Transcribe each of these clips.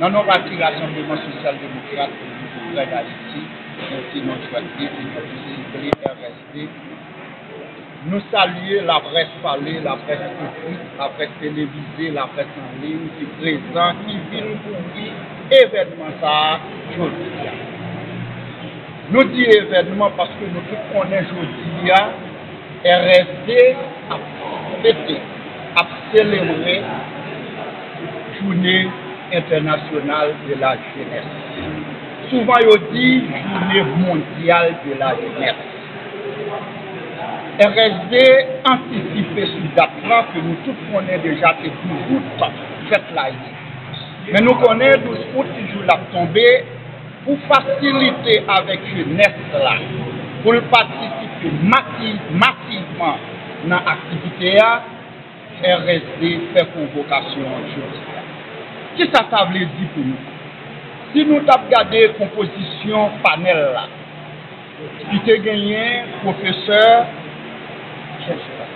dans nos partis Rassemblement social-démocrate de d'Haïti, qui nous choisi, qui nous RSD, nous saluons la presse parlée, la presse écrite, la presse télévisée, la presse en ligne, qui est présent, qui vient pour événement ça aujourd'hui. Nous disons événement parce que nous tous connaissons aujourd'hui, RSD a fêté, a célébré Journée internationale de la jeunesse. Souvent, on dit Journée mondiale de la jeunesse. RSD anticipé sur date-là que nous tous connaissons déjà que 12 août, fête la Mais nous connaissons 12 août toujours la tombée pour faciliter avec jeunesse là, pour participer massivement dans l'activité, RSD fait convocation aujourd'hui. Qui ça veut dire pour nous? Si nous avons regardé la composition panel là, qui a gagné professeur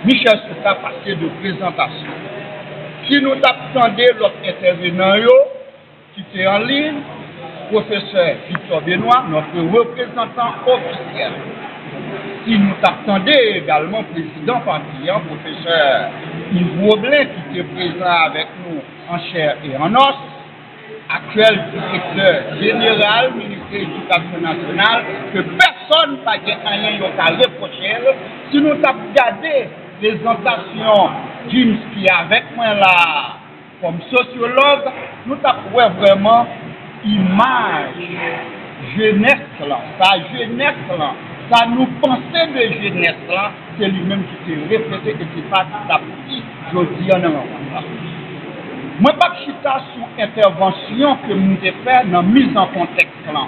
Michel Souka passé de présentation. Si nous attendons l'autre intervenant qui était en ligne, professeur Victor Benoît, notre représentant officiel. Si nous attendons également le président partillant, professeur Yves Roblin, qui était présent avec nous en chair et en os, actuel directeur général, ministre de l'Éducation nationale, que personne n'a rien à reprocher. Si nous avons regardé la présentation James qui est avec moi là, comme sociologue, nous avons vraiment image jeunesse là, sa jeunesse là, ça nous pensait de jeunesse là, c'est lui-même qui s'est répété et qui pas qui je dis en avant. Moi, pas de chita sur intervention que nous avons fait dans la mise en contexte là.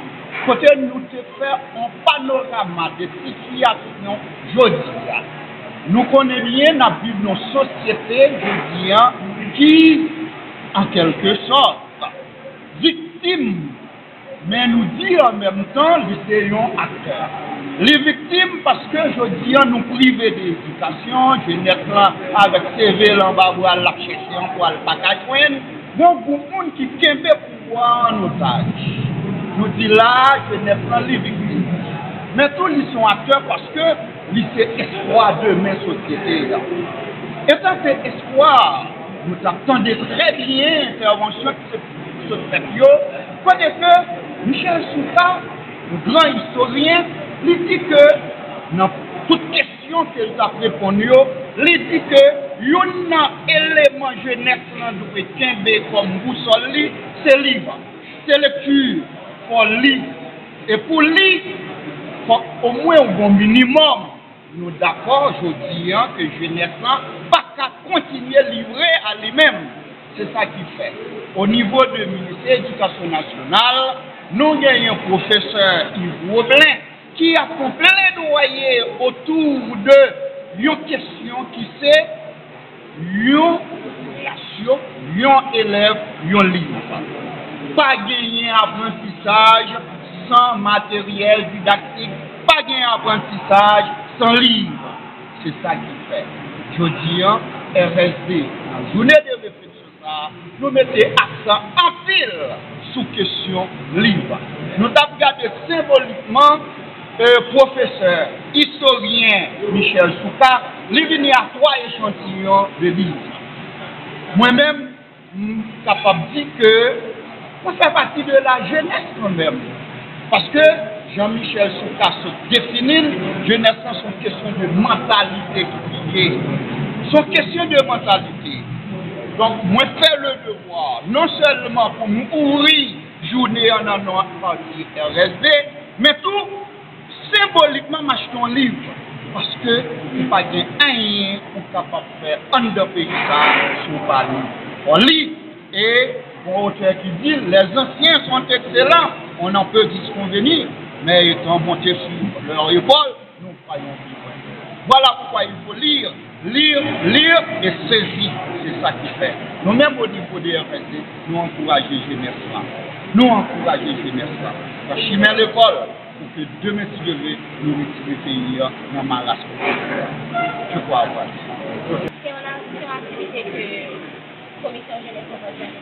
Côté nous avons fait un panorama de situation aujourd'hui. Nous connaissons bien la vie de nos sociétés aujourd'hui qui, en quelque sorte, victimes, mais nous dit en même temps, les acteurs. Les victimes parce que aujourd'hui nous privés d'éducation, jeunesse là avec CV là bas pour la chercher pour le package. Donc pour monde qui kembe pouvoir en otage. Nous dit là jeunesse là les victimes. Mais tous ils sont acteurs parce que c'est espoir de mes sociétés là. Et ça c'est espoir. Nous attendons très bien l'intervention qui se fait côté que Michel Souka, le grand historien, il dit que dans toute question qu'il a répondu, il dit que un élément jeunesse doit être comme boussole, c'est livre, c'est lecture, pour lire. Et pour lire, au moins au minimum, nous d'accord aujourd'hui que jeunesse n'a pas qu'à continuer à livrer à lui-même. C'est ça qu'il fait. Au niveau du ministère de l'Éducation nationale, nous avons un professeur Yves Roblin qui a fait plaidoyer autour de une question qui c'est une relation, un élève, un livre. Pas gagner apprentissage sans matériel didactique, pas gagner apprentissage sans livre. C'est ça qu'il fait. Je dis, RSD, la journée de réflexion, nous mettons accent en pile sous question livre. Nous avons regardé symboliquement professeur, historien Michel Souka, il venu à 3 échantillons de livres. Moi-même, je suis capable de dire que ça fait partie de la jeunesse quand même. Parce que Jean-Michel Souka se définit, jeunesse, c'est une question de mentalité qui est. C'est une question de mentalité. Donc, moi, fais le devoir, non seulement pour m'ouvrir journée en un parti RSD, mais tout symboliquement m'acheter un livre. Parce que il n'y a pas rien pour capable de faire un de pays sur Paris. On lit et mon auteur qui dit les anciens sont excellents, on en peut disconvenir, mais étant montés sur leur épaule, nous croyons vivre. Voilà pourquoi il faut lire. Lire et saisir, c'est ça qui fait. Nous-mêmes au niveau des RSD, nous encourageons les jeunesse là. Nous encourageons les jeunesse là. Quand je suis à l'école, pour que demain, si je veux, nous retirer le pays dans ma race. Je crois avoir. C'est une activité que la Commission jeunesse organisée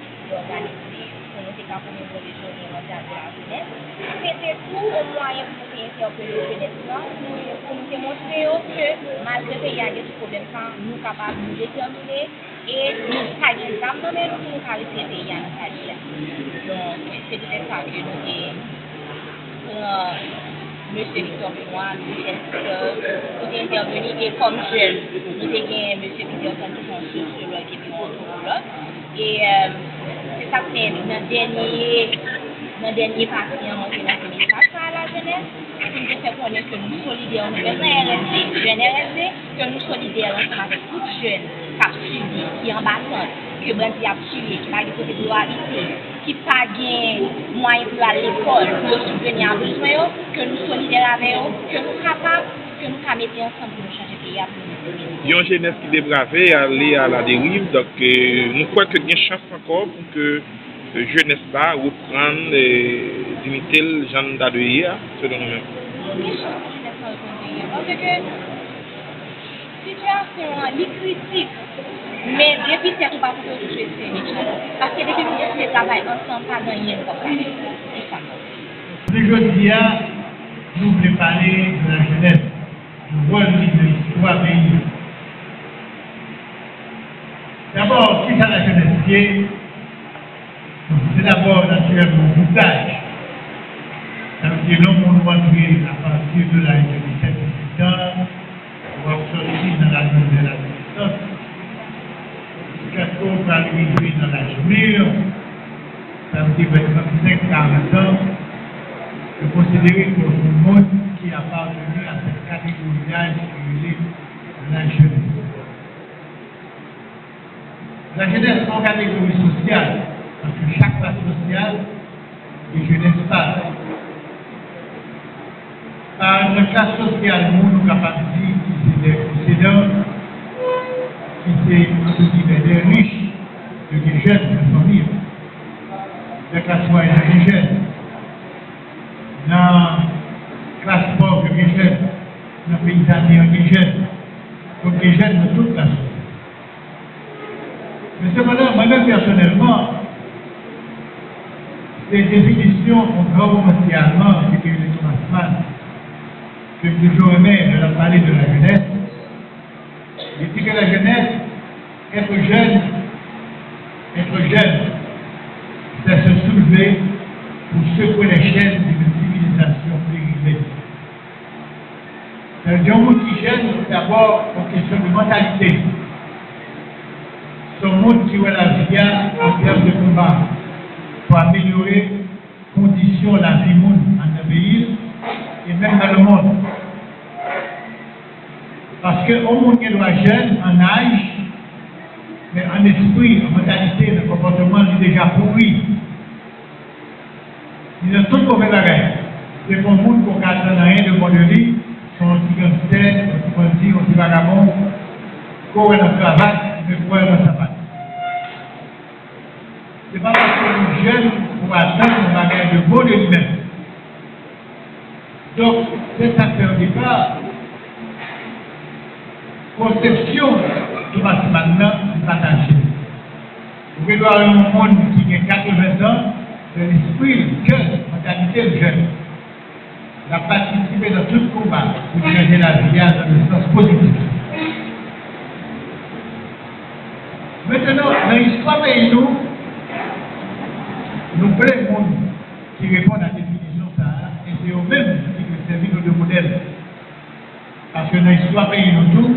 pour nous, c'est quand même une journée mondiale de la jeunesse. C'était tout au moyen pour nous interpeller la jeunesse pour nous démontrer que malgré qu'il y a des problèmes, nous sommes capables de nous déterminer et nous avons des âmes dans nous pour nous arrêter le pays à notre vie. Donc, c'est peut-être ça que nous avons. Monsieur Victor Benoît, nous sommes intervenus et comme jeune, nous avons Monsieur Peterson qui sont sociologue et puis anthropologue. Et c'est ça que c'est notre dernier parti en monté dans le message à la jeunesse. C'est une question qu'on est que nous solidaires, nous faisons RSD, jeune RSD, que nous solidaires ensemble avec toutes jeunes qui ont suivi, qui en battant, que Brandi a suivi, qui n'a pas de dualité, qui n'a pas de moyens pour aller à l'école, pour subvenir à besoin, que nous solidaires avec eux, que nous sommes capables, que nous sommes mettre ensemble pour nous changer le pays. Il y a une jeunesse qui dépravée aller à la dérive, donc nous croyons qu'il y a une chance encore pour que la jeunesse va reprendre l'unité de Jean d'Adoyer, selon nous-mêmes. Parce que situation est critique, mais depuis c'est tout pas pour tout jouer parce que depuis que nous travaillons ensemble, pas gagner c'est ça. Aujourd'hui, nous voulons parler de la jeunesse, du rôle de l'histoire pays. D'abord, qui est la jeunesse? C'est d'abord naturellement un moutage. Ça veut dire l'homme on va créer à partir de l'âge de 17-18 ans, on va sortir dans la zone de l'adolescence, jusqu'à ce qu'on va arriver dans l'âge mûr, ça veut dire 35-40 ans, de considérer que tout le monde qui a appartenu à cette catégorie d'âge qui est la jeunesse. La jeunesse est en catégorie sociale, parce que chaque classe sociale est jeunesse pareille. Par une classe sociale, nous sommes capables de dire qui c'est des possédants, qui c'est des riches, des jeunes, des familles, des classes moyennes, des jeunes, dans la classe pauvre, des jeunes, dans le paysannerie, des jeunes, donc des jeunes de toute la société. Mais cependant, moi-même personnellement, les définitions ont romancier allemand, qui est le Thomas Mann, que je toujours aimé de la parler de la jeunesse. Il dit que la jeunesse, être jeune, c'est se soulever pour secouer les chaînes d'une civilisation périmée. C'est un monde qui gêne d'abord en question de mentalité. C'est un monde qui voit la vie en termes de combat pour améliorer les conditions de la vie monde en un pays et même dans le monde. Parce qu'au monde qui doit jeune en âge, mais en esprit, en mentalité, le comportement est déjà pourri. Il y a tout mauvais bagage. C'est pour le monde qui n'a rien de bon de vie, sont anti gangsters, anti vagabonds, qui ont un travail, mais qui ont un sabbat. Ce n'est pas parce que les jeunes pour atteindre un bagage de bon de lui-même. Donc, c'est ça fait au départ. Conception de maintenant partagée. Vous pouvez voir un monde qui a 80 ans, de l'esprit, le cœur, la mentalité de jeune. Il a participé dans tout le combat pour changer la vie dans le sens positif. Maintenant, dans l'histoire de nous voulons le monde qui répond à la définition de ça, et c'est eux-mêmes qui nous servent de modèle. Parce que dans l'histoire pays nous tout,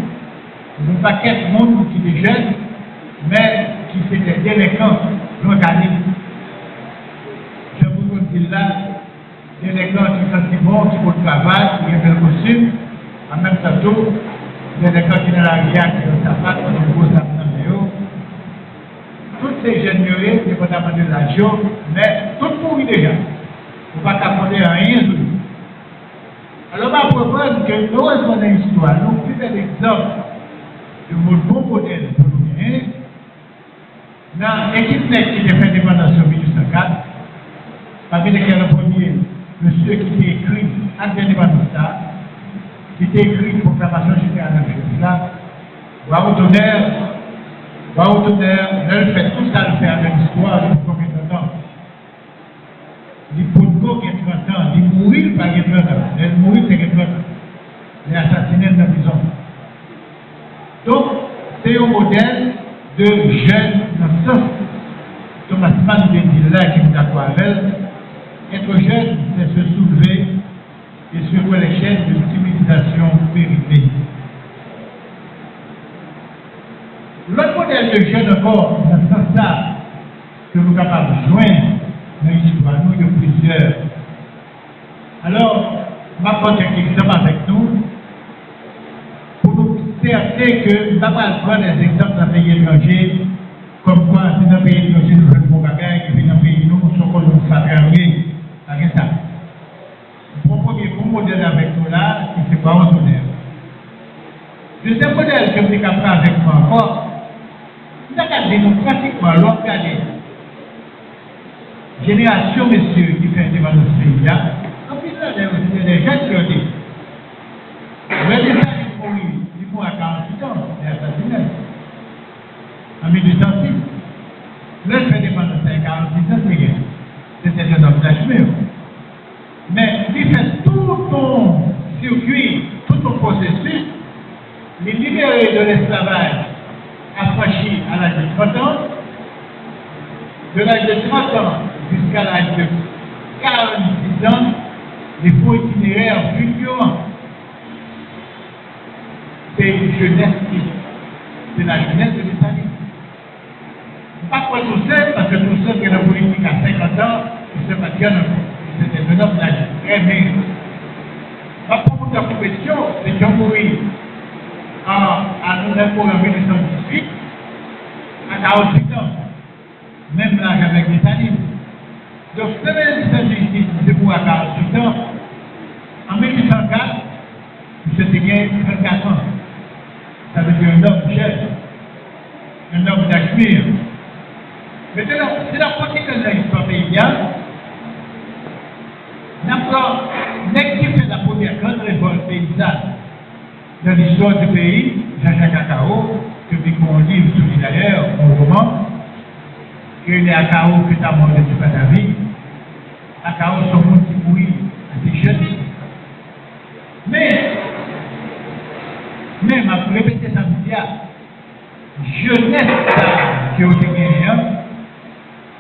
nous ne pas qu'être monde qui est jeune, mais qui fait des délinquants organisés. Je vous dis là, délinquants qui sont bons, qui font le travail, qui ont le costume, en même temps, délinquants qui sont dans la rivière, qui ont le tabac, qui ont le gros sapin dans le toutes ces jeunes murés, c'est pas demander de l'argent, mais tout pourri déjà. Il ne faut pas demander à rien. Alors, on va propose que nous restons dans l'histoire, nous prenons un exemple de mon bon modèle pour nous gagner. Dans l'équipe qui a fait l'indépendance en 1804, parmi lesquels le premier, monsieur qui a écrit acte d'indépendance, qui a écrit proclamation générale de la War au tonnerre, elle fait tout ça, le fait avec l'histoire depuis combien de temps. les Podgo qui ont 30 ans, les mourir par 30 ans, les mourir c'est 30 ans, les assassinés dans la prison. Donc, c'est un modèle de jeunes dans ce sens. Thomas Mann de dire là, qui est d'accord avec elle, être jeune, c'est se soulever et sur les chaînes de civilisation périmée. L'autre modèle de jeune encore, dans ce sens-là, que nous sommes capables de joindre dans l'histoire, nous, il y a plusieurs. Alors, je vais prendre quelques exemples avec nous pour nous cerner que nous ne pouvons pas prendre des exemples dans les pays étrangers, comme quoi, si dans les pays étrangers, nous faisons des bagages, et puis dans les pays nous, nous sommes nous fabriqués. Avec ça. Le premier bon modèle avec nous là, c'est pas un modèle. Deuxième modèle que vous êtes capable avec moi encore, nous avons pratiquement l'autre année. Génération, messieurs, qui fait devant notre pays là, en plus, c'est des jeunes qui ont dit. Mais les gens qui ont eu, ils font à 48 ans, c'est assassiné. En 1806. Le fait devant notre pays à 46 ans, c'est rien. C'était un homme d'âge. Mais il fait tout ton circuit, tout ton processus, les libérer de l'esclavage affranchi à l'âge de 30 ans, de l'âge de 30 ans jusqu'à l'âge de 46 ans, les faux itinéraires fulgurants. C'est une jeunesse qui, c'est la jeunesse de l'Italie. Pas quoi tout seul, parce que tout seul qui est la politique à 50 ans, il se maintient c'était un homme d'âge très maigre. Ma propre compétition, c'est Jean Moury à nous en 1918, à 48 ans, même l'âge avec l'Italie. Donc, c'est 1918, c'est pour à 48 ans. En 1804, c'était gagné 34 ans. Ça veut dire un homme jeune, un homme d'âge mûr. Maintenant, c'est la pratique de l'histoire paysanne. D'abord, qui fait la première grande révolte paysanne dans l'histoire du pays, Jean-Jacques Akao, que nous livre tout d'ailleurs, mon roman, que les Akao que tu as mangé du Patavi, Akao sont monde qui mourit assez jeunes. Mais, même à répéter ça, jeunesse qui est au gagnant,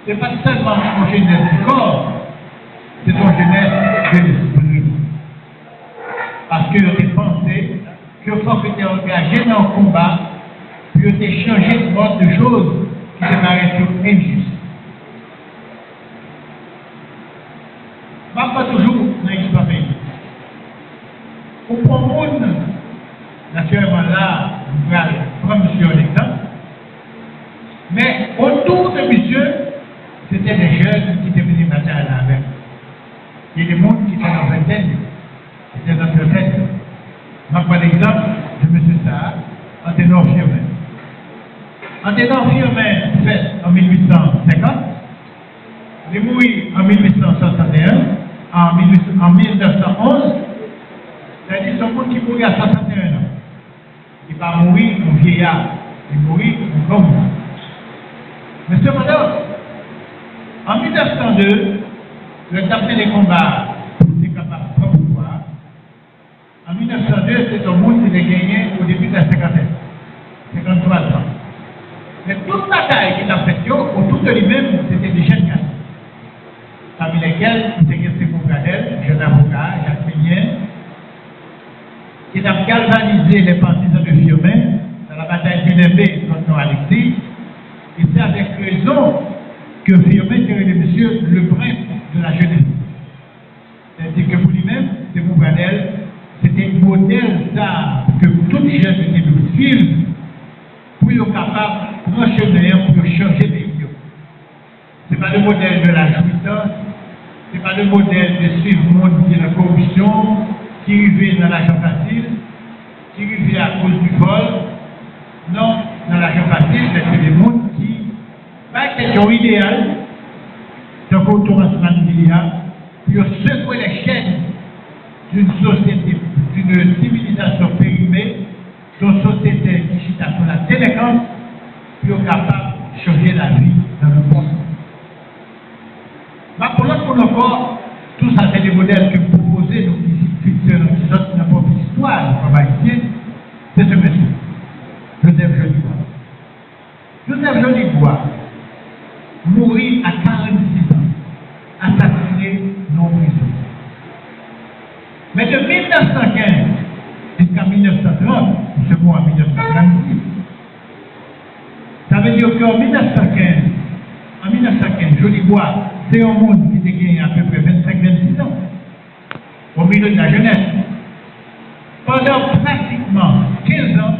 ce n'est pas seulement une jeunesse du corps, c'est ton jeunesse de l'esprit. Parce que tu pensé que faut que tu es engagé dans le combat, puis tu es changé de mode de choses qui te paraissent injustes. Pas toujours dans l'histoire pays. Au monde, naturellement là, vous allez prendre monsieur un exemple, mais autour de monsieur, c'était des jeunes qui étaient venus battre à la mer. Il y a des gens qui étaient dans la vingtaine, qui étaient dans la tête. Je prends l'exemple de M. Saha, Anténor Firmin. Anténor Firmin, fait en 1850, il est mort en 1861, en 1911, c'est-à-dire son monde qui mourit à 61 ans. Il va mourir un vieillard, il mourit un grand monde. Mais cependant, en 1902, le tapé des combats était capable de prendre pouvoir. En 1902, c'est un monde qui a gagné au début de la cinquantaine, 53 ans. Mais toute bataille qu'il a faite autour de lui-même, c'était des jeunes gars. Parmi lesquels, il était Simon Gradel, jeune avocat, Jacques Pénien, qui a galvanisé les partisans de Firmin dans la bataille d'Unébé contre Alexis. Et c'est avec raison que Firmin était le monsieur le prince de la jeunesse. C'est-à-dire que pour lui-même, c'est mon Gradel, c'était un modèle d'art que tout jeune était de suivre pour être capable de prendre chemin pour changer les lieux. Ce n'est pas le modèle de la jouissance, ce n'est pas le modèle de suivre le monde de la corruption, qui vivait dans l'argent facile, qui vivait à cause du vol. Non, dans l'argent facile, c'est des mondes qui, pas question idéale, donc autour de ce milliard, puis secouer les chaînes d'une société, d'une civilisation périmée, d'une société qui chita sur la délinquance, puis capable de changer la vie dans le monde. Pour l'autre pour encore, tout ça c'est des modèles que vous proposez, donc qui sortent de notre propre histoire du travail haïtien, c'est ce monsieur, Joseph Jolibois. Joseph Jolibois mourit à 46 ans, assassiné non prison. Mais de 1915 jusqu'à 1930, ce mot en 1936, ça veut dire qu'en 1915, Jolibois, c'est un monde qui était gagné à peu près 25-26 ans, au milieu de la jeunesse. Pendant pratiquement 15 ans,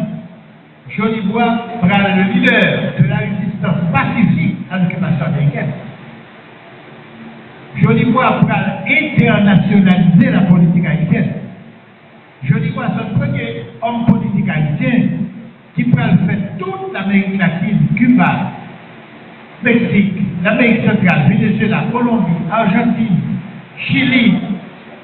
Jolibois sera le leader de la résistance pacifique à l'occupation américaine. Jolibois pourra internationaliser la politique haïtienne. Jolibois est le premier homme politique haïtien qui pourra faire toute l'Amérique latine, Cuba, Mexique, l'Amérique centrale, Venezuela, Colombie, Argentine, Chili,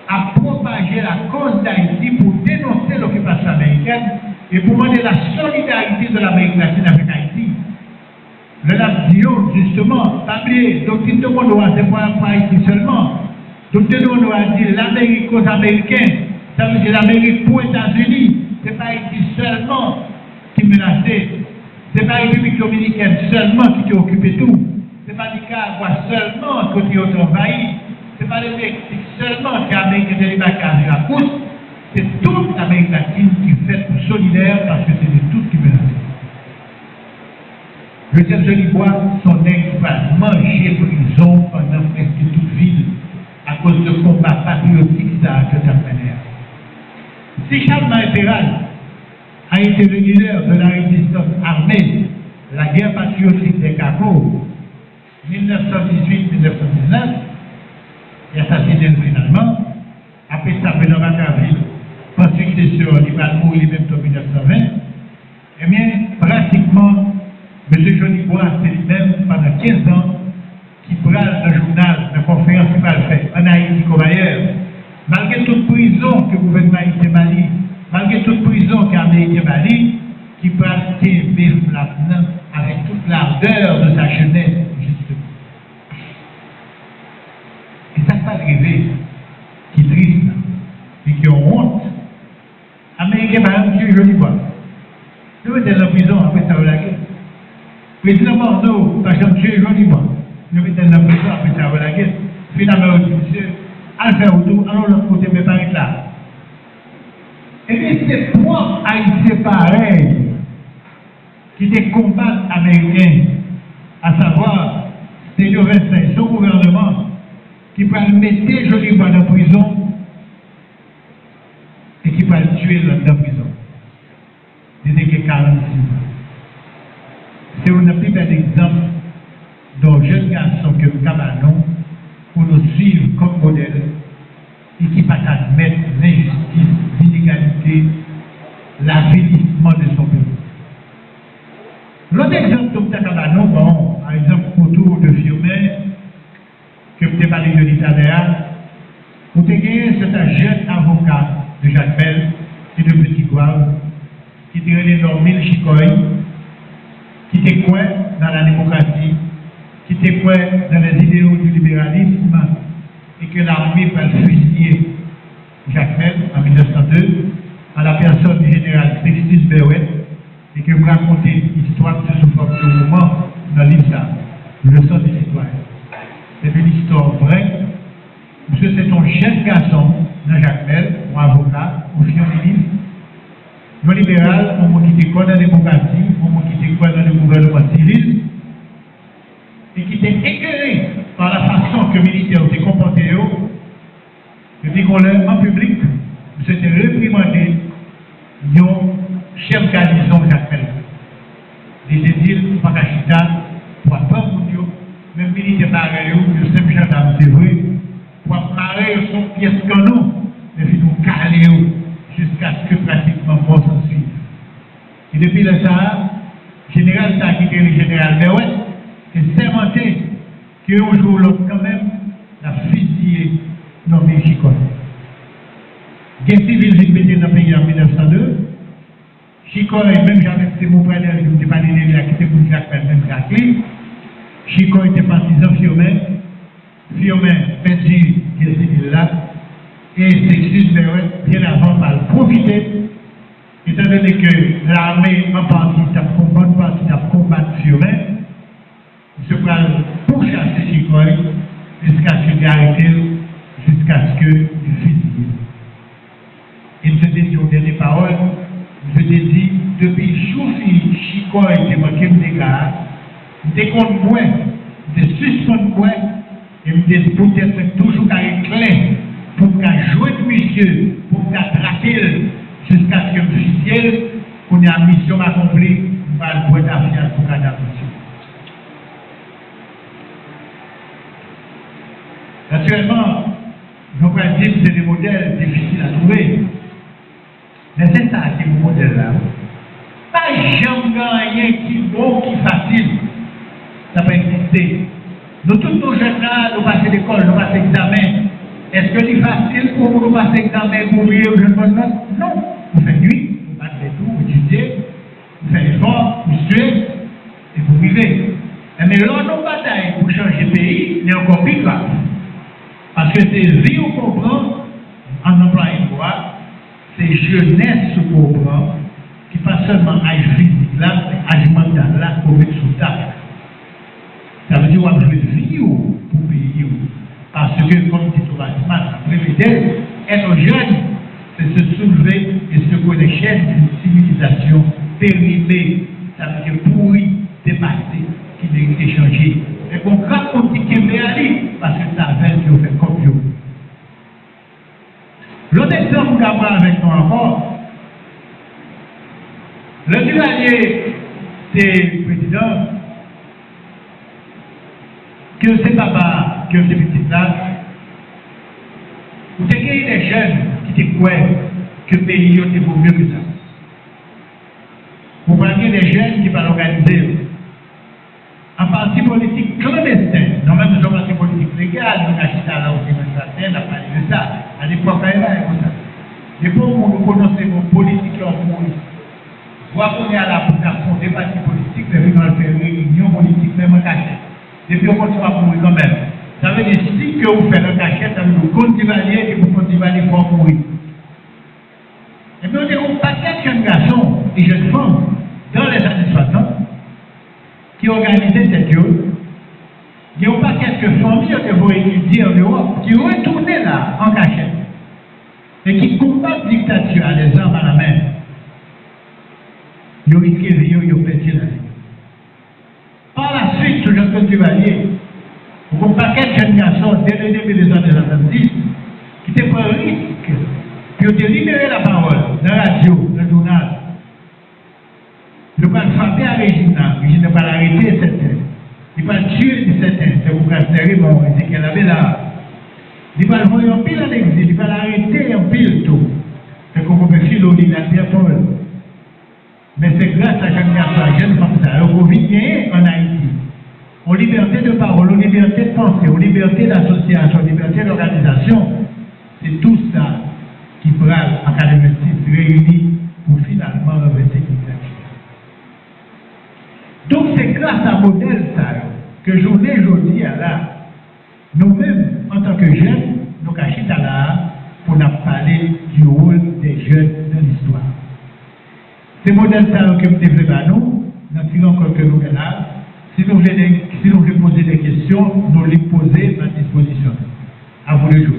à propager la cause d'Haïti pour dénoncer l'occupation américaine et pour demander la solidarité de l'Amérique latine avec Haïti. Le Lapdio, justement, papier, doctrine de Monroe, c'est pas Haïti seulement. Doctrine de Monroe a dit l'Amérique aux Américains, ça veut dire l'Amérique pour les États-Unis, c'est pas Haïti seulement qui menaçait, c'est pas la République dominicaine seulement qui a occupé tout, c'est pas Nicaragua seulement qui a envahi, c'est pas le Mexique seulement qui a américain de l'Ibacar à la course, c'est toute l'Amérique latine qui fait solidaire parce que c'est de tout qui menaçait. Joseph Jolibois, son ex va manger prison pendant presque toute ville à cause de combat patriotique que ça fait. Si Charles Maréchal a été le leader de la résistance armée, la guerre patriotique des Capots, 1918-1919, et assassiné finalement, après ça, dans Vacaville, par successeur, il va mourir même en 1920, eh bien, pratiquement, M. Jolibois, c'est lui-même, pendant 15 ans, qui prend le journal, la conférence qu'il va faire en Haïti comme ailleurs. Malgré toute prison que le gouvernement haïtien Mali, malgré toute prison qu'Amérique Mali, qui prend maintenant avec toute l'ardeur de sa jeunesse, justement. Et ça pas arrivé, qui est triste, et qui ont honte. Américain, par exemple, M. Jolibois. Je vais être en prison après ça, la guerre. Président Bordeaux, par exemple, M. Jolibois. Je vais être en prison après ça, la guerre. Finalement, monsieur, à le faire autour, alors l'autre côté, mais pas être là. Et bien, c'est trois Haïtiens pareils qui des combats américains, à savoir, Théo Vincent, son gouvernement, qui peut mettre Jolibois dans la prison et qui peut le tuer dans la prison. C'était que 46 ans. C'est un plus bel exemple d'un jeune garçon que nous avons pour nous suivre comme modèle et qui ne peut pas admettre l'injustice, l'inégalité, l'avilissement de son pays. L'autre exemple que nous avons, bon, par exemple, autour de Firmin, que vous avez parlé de l'Italie, vous avez c'est un jeune avocat de Jacques Bell et de Petit Gouave, qui était le nom Mille Chicoy, qui était quoi dans la démocratie, qui était quoi dans les idéaux du libéralisme, et que l'armée va fusiller Jacques Bell en 1902, à la personne du général Sextus Berwet, et que vous racontez l'histoire de ce forme de moment dans l'histoire, le sens des citoyens. C'est une histoire vraie, parce que c'est un jeune garçon dans Jacques Bell, un avocat, un scientifique, un libéral, un mot qui était quoi dans la démocratie, un mot qui était quoi dans le gouvernement civil, et qui était écœuré par la façon que les militaires s'est comportés, et puis qu'on l'a en public, c'était réprimandé, ils ont chef garnison Jacques Bell. Les édiles, Pakachita, pour pas vous même militaire pareil, le simple gendarme, c'est vrai, pour pareil, son pièce canon, et puis nous caler jusqu'à ce que pratiquement mort s'en suive. Et depuis le Sahara, le général a quitté le général Berwet et sermenté qu'un jour l'autre, quand même, la fusillé nommé Chicoy. Guerre civile s'est pété dans le pays en 1902. Chicoy, même j'avais fait mon frère, je ne sais pas l'aider, il a quitté pour Jacques Bell, même Jacques. Chicoy était partisan Firmin, firmer peinture qui est là, et Sextus bien avant par profiter, étant donné que l'armée en partie, une bonne partie de combattre Fiorin, se prend pour chasser Chicoy jusqu'à ce qu'il arrête, jusqu'à ce qu'il fusille. Il se dit sur dernière parole, je te dis, depuis le jour où Chicoy était manqué de dégâts, dès qu'on moi, de suspendre moi, et me dit peut-être toujours carré clair pour qu'à jouer de monsieur, pour qu'à traquer jusqu'à ce que le officiel, qu'on ait une mission accomplie, on va le boîte à fiat pour qu'à d'attention. Naturellement, nous pouvons dire que c'est des modèles difficiles à trouver. Mais c'est ça qui est le modèle là. Pas jamais rien qui est bon, qui est facile. Ça peut exister. Nous, tous nos jeunes là, nous passons l'école, nous passons l'examen. Est-ce que c'est facile pour nous passer l'examen pour vivre une bonne note? Non. Vous faites nuit, vous battez tout, vous étudiez, vous faites effort, vous suivez, et vous vivez. Mais là, nos batailles pour changer le pays, il est encore plus grave. Parce que c'est vie qu'on comprend en employant une loi, c'est jeunesse qu'on comprend, qui pas seulement âge physique là, mais âge mental là, qu'on met sous table. Ça veut dire qu'on a joué de vie pour payer. Parce que, comme dit Thomas Smart, être jeune, c'est se soulever et se connaître d'une civilisation périmée, ça veut dire pourrie, dépassée, qui mérite changer. Et qu'on raconte qui est réaliste, parce que ça a fait qu'on fait comme vous. L'autre exemple qu'on va avec nous encore, le Duvalier, c'est le président, que c'est papa, que c'est petit là, vous avez des jeunes qui te croient que le pays est beaucoup mieux que ça. Vous voyez des jeunes qui vont organiser un parti politique clandestin. Non, même nous sommes un parti politique légal, nous avons là aussi, on a parlé de ça. À l'époque, il y avait comme ça. Les pauvres, nous connaissons les politiques en police. Soit qu'on est à la fondation des partis politiques, mais nous allons faire une réunion politique, même en cachette. Depuis on continue à mourir quand même. Ça veut dire si que vous faites un cachet, ça veut dire que vous continuez et vous continuez pour mourir. Et puis on dit un paquet de jeunes garçons et jeunes femmes dans les années 60 qui organisaient cette chose. Il y a un paquet de familles qui vont étudier en Europe, qui retournaient là en cachette et qui combattent la dictature à les armes à la main. Ils ont écrit, ils ont pété la vie. Par la suite, sur le code du Valier, un paquet de jeunes garçons, dès le début des années 70, qui étaient pris un risque, qui ont libéré la parole dans la radio, dans le journal. Ils ne vont pas frapper à Régine, Régine ne va pas l'arrêter, certains. Ils ne vont pas tuer certains, c'est pour considérer, bon, c'est qu'elle avait là. Ils vont le voir en pile en exil, ils vont l'arrêter en pile tout. C'est qu'on peut filer au dictateur Paul. Mais c'est grâce à Jean Garçon, jeune comme ça, qu'on vit en Haïti. Aux libertés de parole, aux libertés de pensée, aux libertés d'association, aux libertés d'organisation. C'est tout ça qui prend l'Académie réunie pour finalement renverser une dictature. Donc c'est grâce à un modèle ça que journée aujourd'hui à là, nous-mêmes, en tant que jeunes, nous cachons à là pour nous parler du rôle des jeunes dans l'histoire. Ces modèles que nous développons à nous, nous tirons compte que nous sommes là. Si nous voulons poser des questions, nous les poser à disposition. À vous de jouer.